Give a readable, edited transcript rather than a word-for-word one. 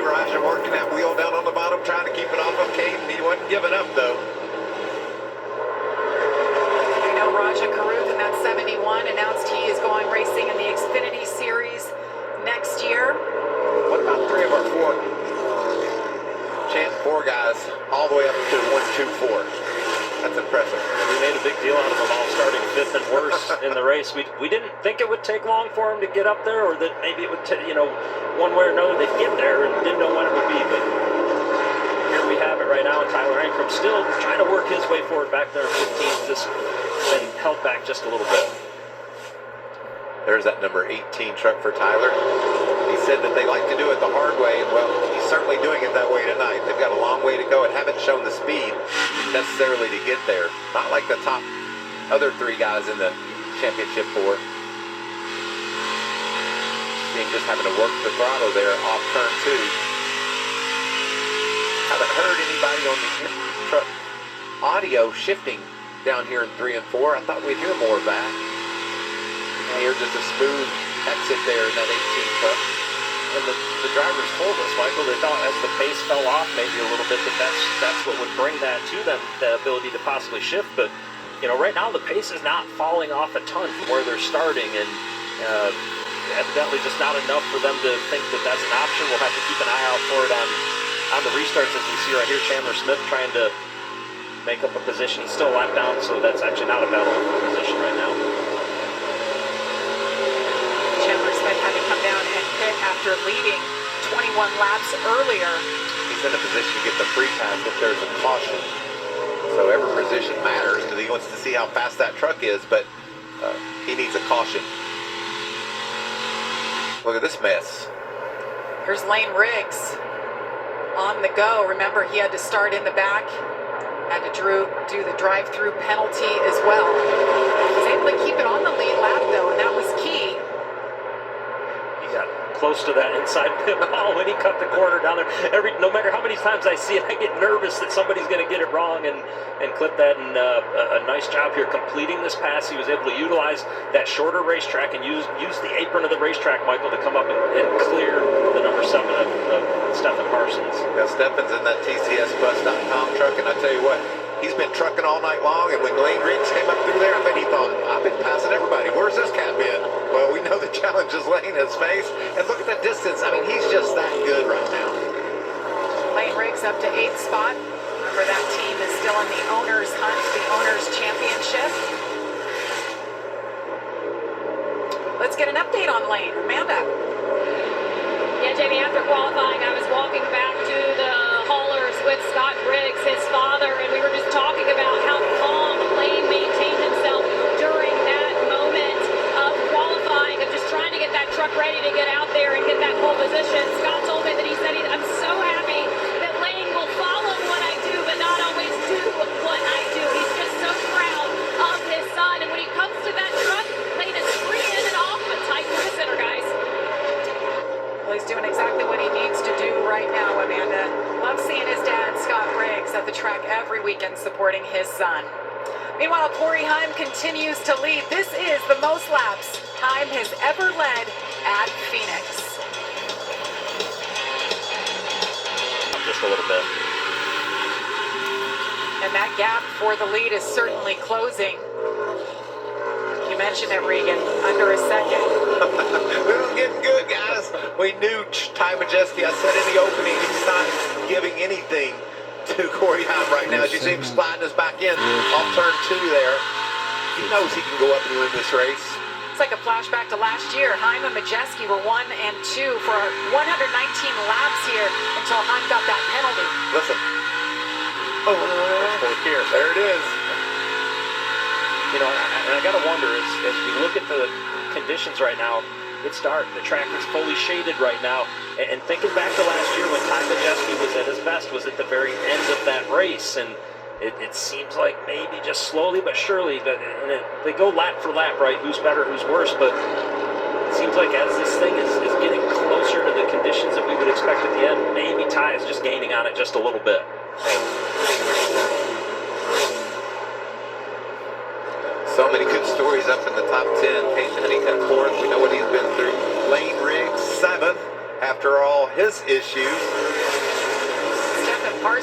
Raja working that wheel down on the bottom, trying to keep it off of Caden. He wasn't giving up, though. I know Raja Karuth in that 71 announced he is going racing in the Xfinity Series next year. What about three of our four guys all the way up to 1, 2, 4? That's impressive. We made a big deal out of them all starting fifth and worse in the race. We didn't think it would take long for them to get up there, or that maybe it would, one way or another they'd get there, and didn't know when it would be. But here we have it right now, and Tyler Ankrum still trying to work his way forward back there in 15th, just been held back just a little bit. There's that number 18 truck for Tyler. He said that they like to do it the hard way, and well, he's certainly doing it that way tonight. They've got a long way to go and haven't shown the speed necessarily to get there. Not like the top other three guys in the championship four. See him just having to work the throttle there off turn 2. Haven't heard anybody on the truck audio shifting down here in 3 and 4. I thought we'd hear more of that. Here's just a smooth exit there in that 18 truck. And the drivers told us, Michael, they thought as the pace fell off maybe a little bit that's what would bring that to them, the ability to possibly shift. But right now the pace is not falling off a ton from where they're starting, and evidently just not enough for them to think that that's an option. We'll have to keep an eye out for it on the restarts, as we see right here. Chandler Smith trying to make up a position. He's still a lap down, so that's actually not a battle for position right now. Chandler Smith had to come down and pit after leading 21 laps earlier. He's in a position to get the free pass if there's a caution. So every position matters because he wants to see how fast that truck is, but he needs a caution. Look at this mess. Here's Lane Riggs on the go. Remember, he had to start in the back, had to do the drive-through penalty as well. He was able to keep it on the lead lap, though, and that was key. He got close to that inside pit wall when he cut the corner down there. No matter how many times I see it, I get nervous that somebody's going to get it wrong and clip that. And a nice job here completing this pass. He was able to utilize that shorter racetrack and use the apron of the racetrack, Michael, to come up and clear the number 7 of Stephen Parsons. Now, Stephen's in that TCSBus.com truck, and I tell you what, he's been trucking all night long, and when Lane Riggs came up through there, I bet he thought, I've been passing everybody. Where's this cat been? Well, we know the challenges Lane has faced, and look at that distance. I mean, he's just that good right now. Lane Riggs up to 8th spot. Remember, that team is still in the owner's hunt, the owner's championship. Let's get an update on Lane. Amanda. Yeah, Jamie, after qualifying, I was walking back to the haulers with Scott Briggs, his father, and we were just talking about how calm Lane maintained himself during that moment of qualifying, of just trying to get that truck ready to get out there and get that pole position. Scott told me that I'm so happy that Lane will follow what I do, but not always do what I do. He's just so proud of his son, and when he comes to that truck, Lane is free in and off, but tight to the center, guys. Well, he's doing exactly what he needs to do right now, Amanda. Love seeing his dad, Scott Briggs, at the track every weekend supporting his son. Meanwhile, Corey Heim continues to lead. This is the most laps Heim has ever led at Phoenix. Just a little bit. And that gap for the lead is certainly closing. You mentioned it, Regan, under a second. This is getting good, guys. We knew Ty Majeski, I said in the opening, he's not giving anything to Corey Heim right now. As you see him sliding us back in off turn 2 there. He knows he can go up and win this race. It's like a flashback to last year. Heim and Majeski were 1 and 2 for 119 laps here until Heim got that penalty. Listen. Oh, there it is. And I got to wonder, as we look at the conditions right now, it's dark. The track is fully shaded right now. And thinking back to last year when Ty Majeski was at his best, was at the very end of that race. And it seems like maybe just slowly but surely, they go lap for lap, right? Who's better, who's worse. But it seems like as this thing is getting closer to the conditions that we would expect at the end, maybe Ty is just gaining on it just a little bit. So many good stories up in the top 10. Peyton Honeycutt 4th. We know what he's been through. Lane Riggs 7th. after all his issues,